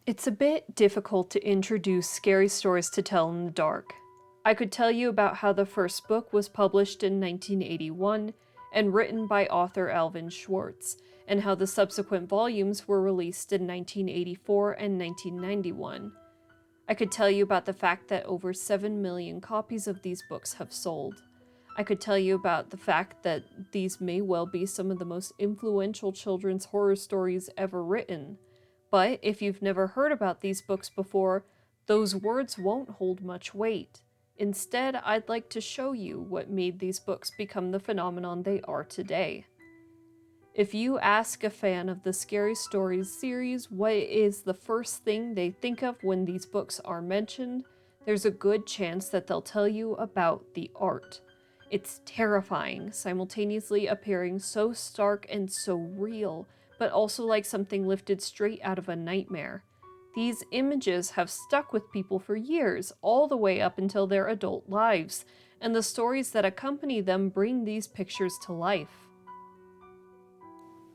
It's a bit difficult to introduce scary stories to tell in the dark. I could tell you about how the first book was published in 1981 and written by author Alvin Schwartz, and how the subsequent volumes were released in 1984 and 1991. I could tell you about the fact that over 7 million copies of these books have sold. I could tell you about the fact that these may well be some of the most influential children's horror stories ever written. But if you've never heard about these books before, those words won't hold much weight. Instead, I'd like to show you what made these books become the phenomenon they are today. If you ask a fan of the Scary Stories series what is the first thing they think of when these books are mentioned, there's a good chance that they'll tell you about the art. It's terrifying, simultaneously appearing so stark and so real, but also like something lifted straight out of a nightmare. These images have stuck with people for years, all the way up until their adult lives, and the stories that accompany them bring these pictures to life.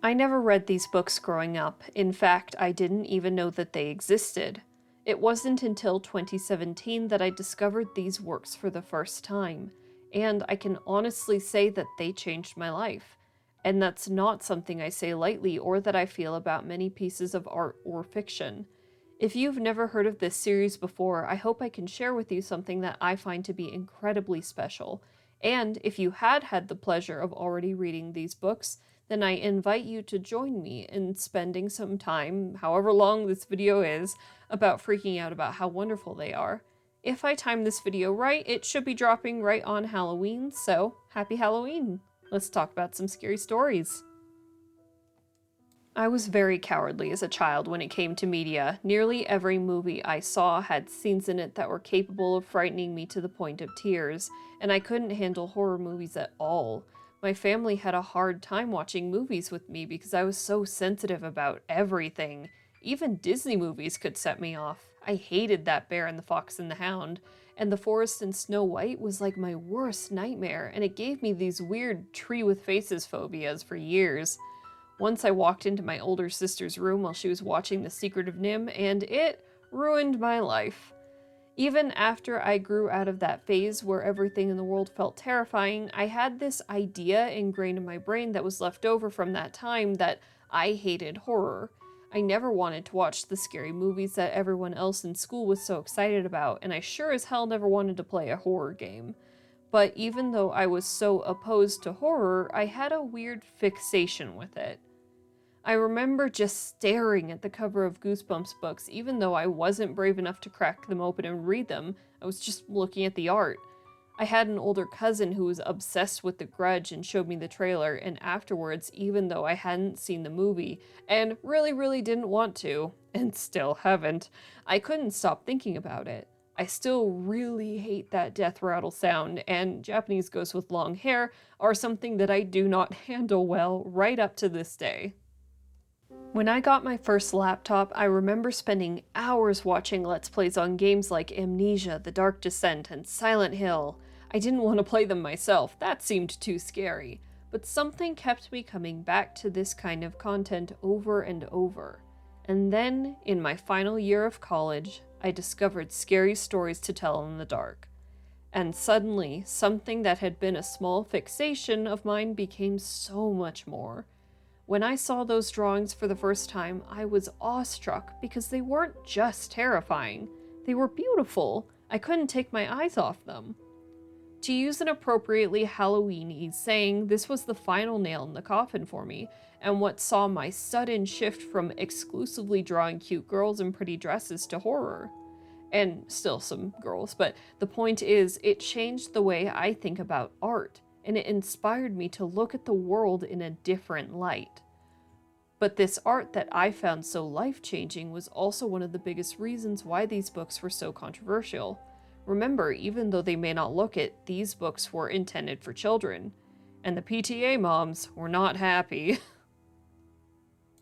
I never read these books growing up. In fact, I didn't even know that they existed. It wasn't until 2017 that I discovered these works for the first time, and I can honestly say that they changed my life. And that's not something I say lightly or that I feel about many pieces of art or fiction. If you've never heard of this series before, I hope I can share with you something that I find to be incredibly special. And if you had the pleasure of already reading these books, then I invite you to join me in spending some time, however long this video is, about freaking out about how wonderful they are. If I time this video right, it should be dropping right on Halloween, so happy Halloween! Let's talk about some scary stories. I was very cowardly as a child when it came to media. Nearly every movie I saw had scenes in it that were capable of frightening me to the point of tears, and I couldn't handle horror movies at all. My family had a hard time watching movies with me because I was so sensitive about everything. Even Disney movies could set me off. I hated that Bear and the Fox and the Hound, and The Forest and Snow White was like my worst nightmare, and it gave me these weird tree with faces phobias for years. Once I walked into my older sister's room while she was watching The Secret of Nim, and it ruined my life. Even after I grew out of that phase where everything in the world felt terrifying, I had this idea ingrained in my brain that was left over from that time that I hated horror. I never wanted to watch the scary movies that everyone else in school was so excited about, and I sure as hell never wanted to play a horror game. But even though I was so opposed to horror, I had a weird fixation with it. I remember just staring at the cover of Goosebumps books, even though I wasn't brave enough to crack them open and read them. I was just looking at the art. I had an older cousin who was obsessed with The Grudge and showed me the trailer, and afterwards, even though I hadn't seen the movie, and really didn't want to, and still haven't, I couldn't stop thinking about it. I still really hate that death rattle sound, and Japanese ghosts with long hair are something that I do not handle well right up to this day. When I got my first laptop, I remember spending hours watching Let's Plays on games like Amnesia, The Dark Descent, and Silent Hill. I didn't want to play them myself, that seemed too scary, but something kept me coming back to this kind of content over and over. And then, in my final year of college, I discovered Scary Stories to Tell in the Dark. And suddenly, something that had been a small fixation of mine became so much more. When I saw those drawings for the first time, I was awestruck because they weren't just terrifying. They were beautiful. I couldn't take my eyes off them. To use an appropriately Halloween-y saying, this was the final nail in the coffin for me, and what saw my sudden shift from exclusively drawing cute girls in pretty dresses to horror. And still some girls, but the point is, it changed the way I think about art, and it inspired me to look at the world in a different light. But this art that I found so life-changing was also one of the biggest reasons why these books were so controversial. Remember, even though they may not look it, these books were intended for children. And the PTA moms were not happy.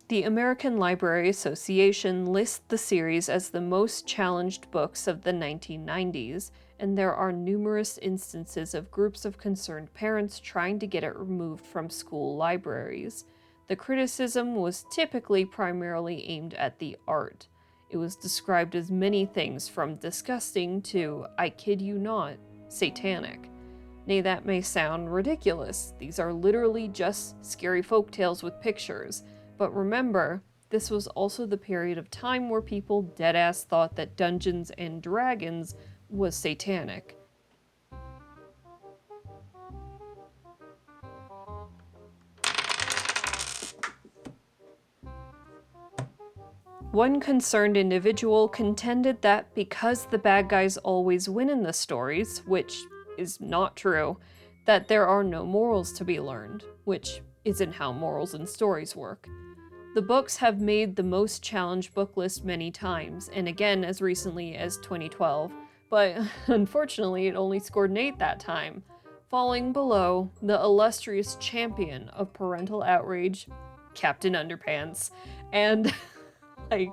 The American Library Association lists the series as the most challenged books of the 1990s, and there are numerous instances of groups of concerned parents trying to get it removed from school libraries. The criticism was typically primarily aimed at the art. It was described as many things from disgusting to, I kid you not, satanic. Nay, that may sound ridiculous. These are literally just scary folktales with pictures. But remember, this was also the period of time where people deadass thought that Dungeons and Dragons was satanic. One concerned individual contended that because the bad guys always win in the stories, which is not true, that there are no morals to be learned, which isn't how morals in stories work. The books have made the most challenged book list many times, and again as recently as 2012, but unfortunately it only scored an 8 that time, falling below the illustrious champion of parental outrage, Captain Underpants, and I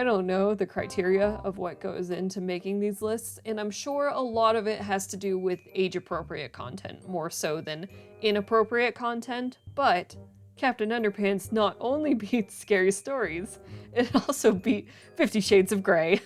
don't know the criteria of what goes into making these lists, and I'm sure a lot of it has to do with age-appropriate content, more so than inappropriate content, but Captain Underpants not only beats Scary Stories, it also beat 50 Shades of Grey.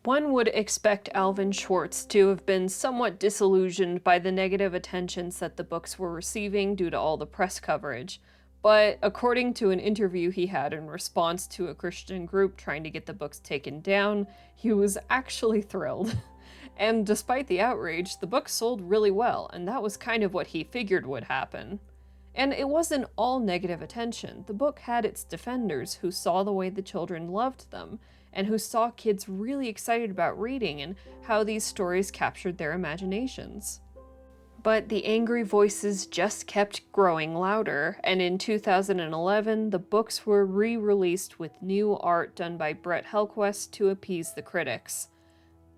One would expect Alvin Schwartz to have been somewhat disillusioned by the negative attentions that the books were receiving due to all the press coverage. But according to an interview he had in response to a Christian group trying to get the books taken down, he was actually thrilled. And despite the outrage, the book sold really well, and that was kind of what he figured would happen. And it wasn't all negative attention. The book had its defenders who saw the way the children loved them, and who saw kids really excited about reading and how these stories captured their imaginations. But the angry voices just kept growing louder, and in 2011, the books were re-released with new art done by Brett Helquest to appease the critics.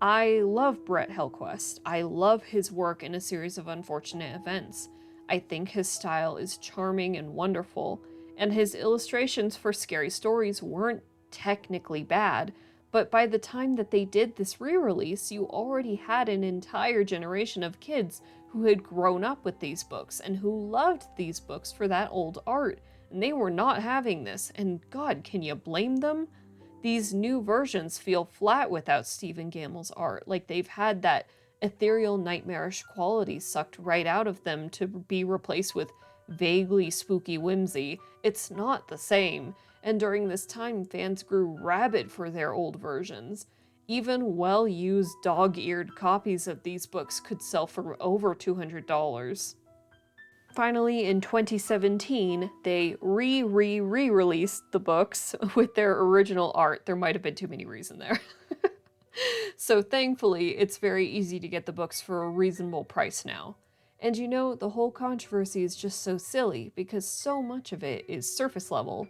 I love Brett Helquest. I love his work in A Series of Unfortunate Events. I think his style is charming and wonderful, and his illustrations for Scary Stories weren't technically bad, but by the time that they did this re-release, you already had an entire generation of kids who had grown up with these books and who loved these books for that old art, and they were not having this, and God, can you blame them? These new versions feel flat without Stephen Gamble's art, like they've had that ethereal, nightmarish quality sucked right out of them to be replaced with vaguely spooky whimsy. It's not the same, and during this time fans grew rabid for their old versions. Even well-used dog-eared copies of these books could sell for over $200. Finally, in 2017, they re-released the books with their original art. There might have been too many reasons there. So thankfully, it's very easy to get the books for a reasonable price now. And you know, the whole controversy is just so silly because so much of it is surface level.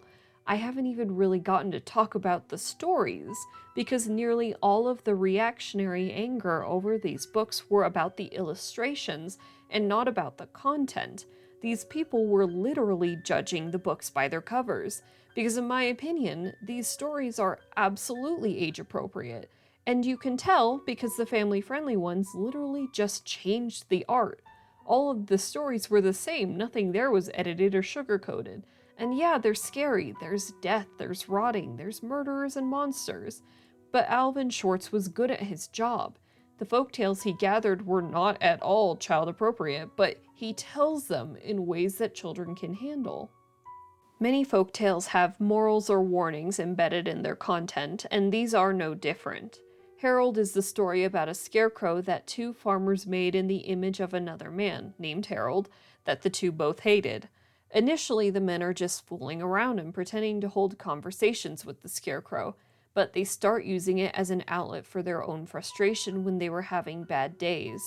I haven't even really gotten to talk about the stories, because nearly all of the reactionary anger over these books were about the illustrations and not about the content. These people were literally judging the books by their covers, because in my opinion, these stories are absolutely age appropriate. And you can tell because the family-friendly ones literally just changed the art. All of the stories were the same, nothing there was edited or sugar-coated. And yeah, they're scary, there's death, there's rotting, there's murderers and monsters. But Alvin Schwartz was good at his job. The folktales he gathered were not at all child appropriate, but he tells them in ways that children can handle. Many folktales have morals or warnings embedded in their content, and these are no different. Harold is the story about a scarecrow that two farmers made in the image of another man, named Harold, that the two both hated. Initially, the men are just fooling around and pretending to hold conversations with the scarecrow, but they start using it as an outlet for their own frustration when they were having bad days.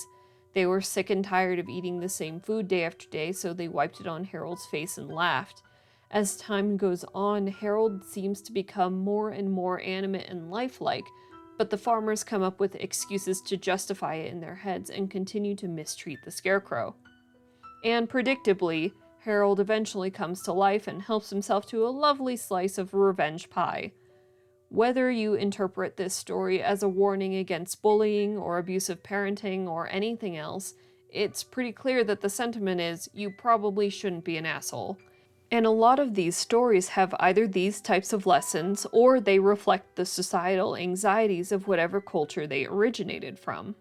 They were sick and tired of eating the same food day after day, so they wiped it on Harold's face and laughed. As time goes on, Harold seems to become more and more animate and lifelike, but the farmers come up with excuses to justify it in their heads and continue to mistreat the scarecrow. And predictably, Harold eventually comes to life and helps himself to a lovely slice of revenge pie. Whether you interpret this story as a warning against bullying or abusive parenting or anything else, it's pretty clear that the sentiment is, you probably shouldn't be an asshole. And a lot of these stories have either these types of lessons, or they reflect the societal anxieties of whatever culture they originated from.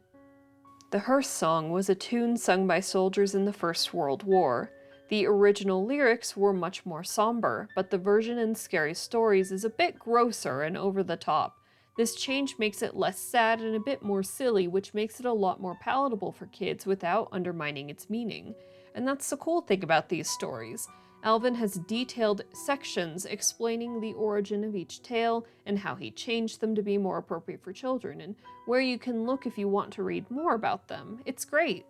The hearse song was a tune sung by soldiers in the First World War. The original lyrics were much more somber, but the version in Scary Stories is a bit grosser and over the top. This change makes it less sad and a bit more silly, which makes it a lot more palatable for kids without undermining its meaning. And that's the cool thing about these stories. Alvin has detailed sections explaining the origin of each tale and how he changed them to be more appropriate for children, and where you can look if you want to read more about them. It's great.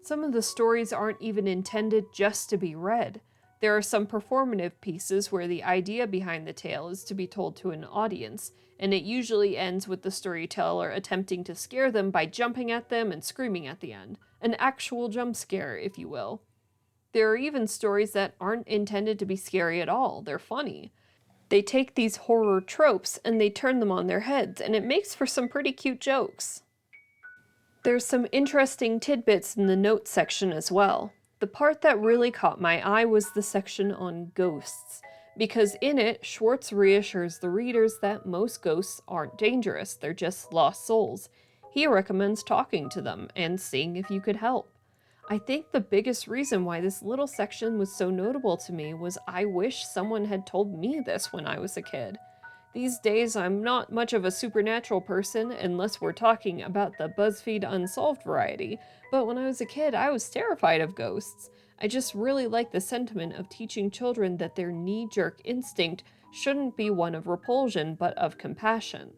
Some of the stories aren't even intended just to be read. There are some performative pieces where the idea behind the tale is to be told to an audience, and it usually ends with the storyteller attempting to scare them by jumping at them and screaming at the end. An actual jump scare, if you will. There are even stories that aren't intended to be scary at all. They're funny. They take these horror tropes and they turn them on their heads, and it makes for some pretty cute jokes. There's some interesting tidbits in the notes section as well. The part that really caught my eye was the section on ghosts, because in it, Schwartz reassures the readers that most ghosts aren't dangerous, they're just lost souls. He recommends talking to them and seeing if you could help. I think the biggest reason why this little section was so notable to me was I wish someone had told me this when I was a kid. These days, I'm not much of a supernatural person unless we're talking about the BuzzFeed Unsolved variety, but when I was a kid, I was terrified of ghosts. I just really like the sentiment of teaching children that their knee-jerk instinct shouldn't be one of repulsion, but of compassion.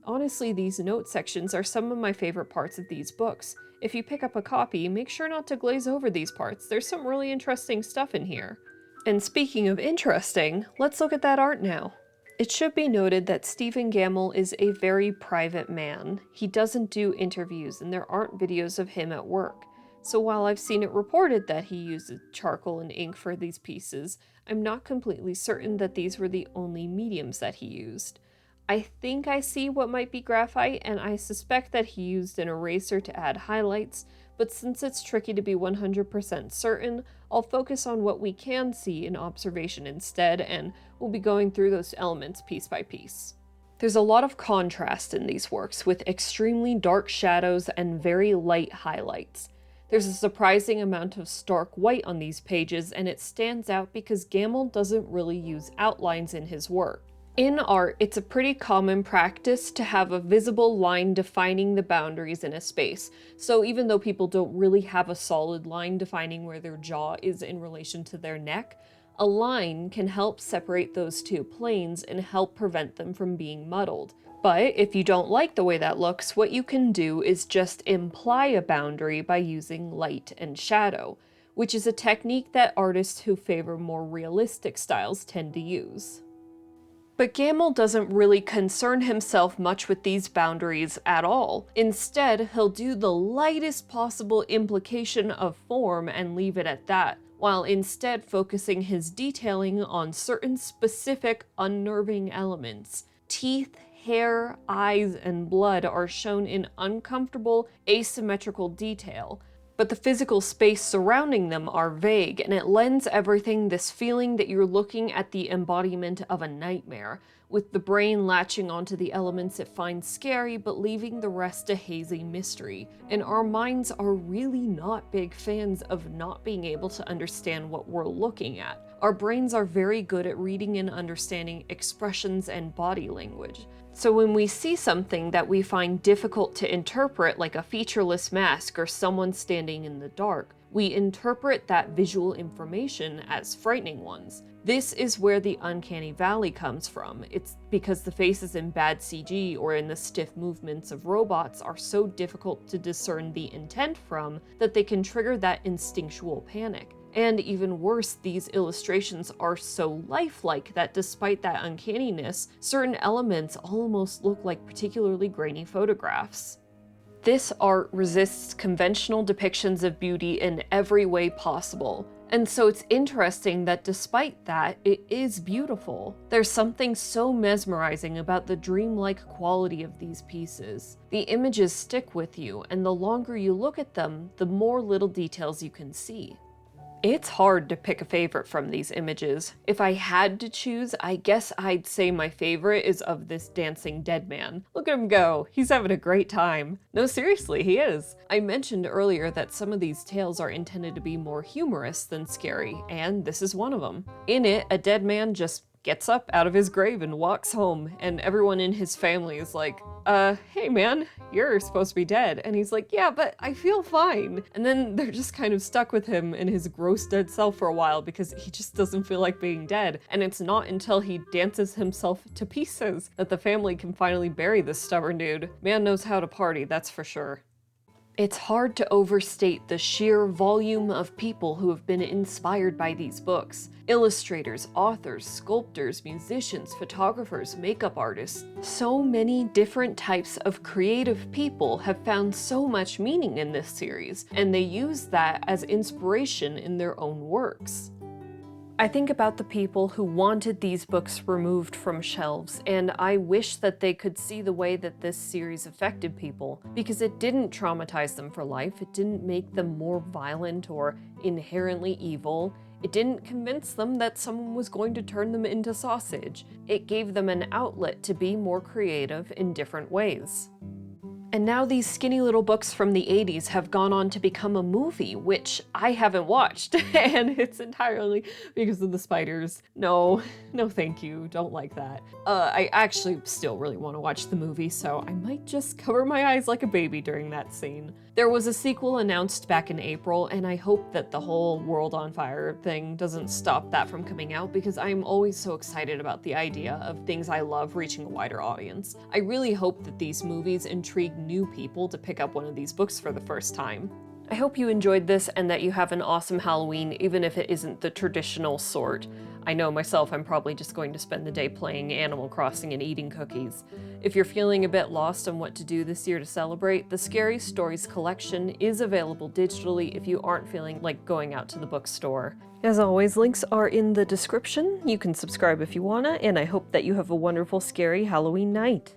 Honestly, these note sections are some of my favorite parts of these books. If you pick up a copy, make sure not to glaze over these parts. There's some really interesting stuff in here. And speaking of interesting, let's look at that art now. It should be noted that Stephen Gammell is a very private man. He doesn't do interviews, and there aren't videos of him at work. So while I've seen it reported that he uses charcoal and ink for these pieces, I'm not completely certain that these were the only mediums that he used. I think I see what might be graphite, and I suspect that he used an eraser to add highlights, but since it's tricky to be 100% certain, I'll focus on what we can see in observation instead, and we'll be going through those elements piece by piece. There's a lot of contrast in these works, with extremely dark shadows and very light highlights. There's a surprising amount of stark white on these pages, and it stands out because Gammell doesn't really use outlines in his work. In art, it's a pretty common practice to have a visible line defining the boundaries in a space. So even though people don't really have a solid line defining where their jaw is in relation to their neck, a line can help separate those two planes and help prevent them from being muddled. But if you don't like the way that looks, what you can do is just imply a boundary by using light and shadow, which is a technique that artists who favor more realistic styles tend to use. But Gammell doesn't really concern himself much with these boundaries at all. Instead, he'll do the lightest possible implication of form and leave it at that, while instead focusing his detailing on certain specific unnerving elements. Teeth, hair, eyes, and blood are shown in uncomfortable, asymmetrical detail, but the physical space surrounding them are vague, and it lends everything this feeling that you're looking at the embodiment of a nightmare, with the brain latching onto the elements it finds scary but leaving the rest a hazy mystery. And our minds are really not big fans of not being able to understand what we're looking at. Our brains are very good at reading and understanding expressions and body language. So when we see something that we find difficult to interpret, like a featureless mask or someone standing in the dark, we interpret that visual information as frightening ones. This is where the uncanny valley comes from. It's because the faces in bad CG or in the stiff movements of robots are so difficult to discern the intent from that they can trigger that instinctual panic. And even worse, these illustrations are so lifelike that despite that uncanniness, certain elements almost look like particularly grainy photographs. This art resists conventional depictions of beauty in every way possible, and so it's interesting that despite that, it is beautiful. There's something so mesmerizing about the dreamlike quality of these pieces. The images stick with you, and the longer you look at them, the more little details you can see. It's hard to pick a favorite from these images. If I had to choose, I guess I'd say my favorite is of this dancing dead man. Look at him go, he's having a great time. No, seriously, he is. I mentioned earlier that some of these tales are intended to be more humorous than scary, and this is one of them. In it, a dead man just gets up out of his grave and walks home, and everyone in his family is like, hey man, you're supposed to be dead. And he's like, yeah, but I feel fine. And then they're just kind of stuck with him and his gross dead self for a while because he just doesn't feel like being dead. And it's not until he dances himself to pieces that the family can finally bury this stubborn dude. Man knows how to party, that's for sure. It's hard to overstate the sheer volume of people who have been inspired by these books. Illustrators, authors, sculptors, musicians, photographers, makeup artists. So many different types of creative people have found so much meaning in this series, and they use that as inspiration in their own works. I think about the people who wanted these books removed from shelves, and I wish that they could see the way that this series affected people, because it didn't traumatize them for life, it didn't make them more violent or inherently evil, it didn't convince them that someone was going to turn them into sausage. It gave them an outlet to be more creative in different ways. And now these skinny little books from the 80s have gone on to become a movie, which I haven't watched, and it's entirely because of the spiders. No thank you, don't like that. I actually still really want to watch the movie, so I might just cover my eyes like a baby during that scene. There was a sequel announced back in April, and I hope that the whole World on Fire thing doesn't stop that from coming out, because I'm always so excited about the idea of things I love reaching a wider audience. I really hope that these movies intrigue new people to pick up one of these books for the first time. I hope you enjoyed this and that you have an awesome Halloween, even if it isn't the traditional sort. I know myself, I'm probably just going to spend the day playing Animal Crossing and eating cookies. If you're feeling a bit lost on what to do this year to celebrate, the Scary Stories collection is available digitally if you aren't feeling like going out to the bookstore. As always, links are in the description. You can subscribe if you wanna, and I hope that you have a wonderful, scary Halloween night.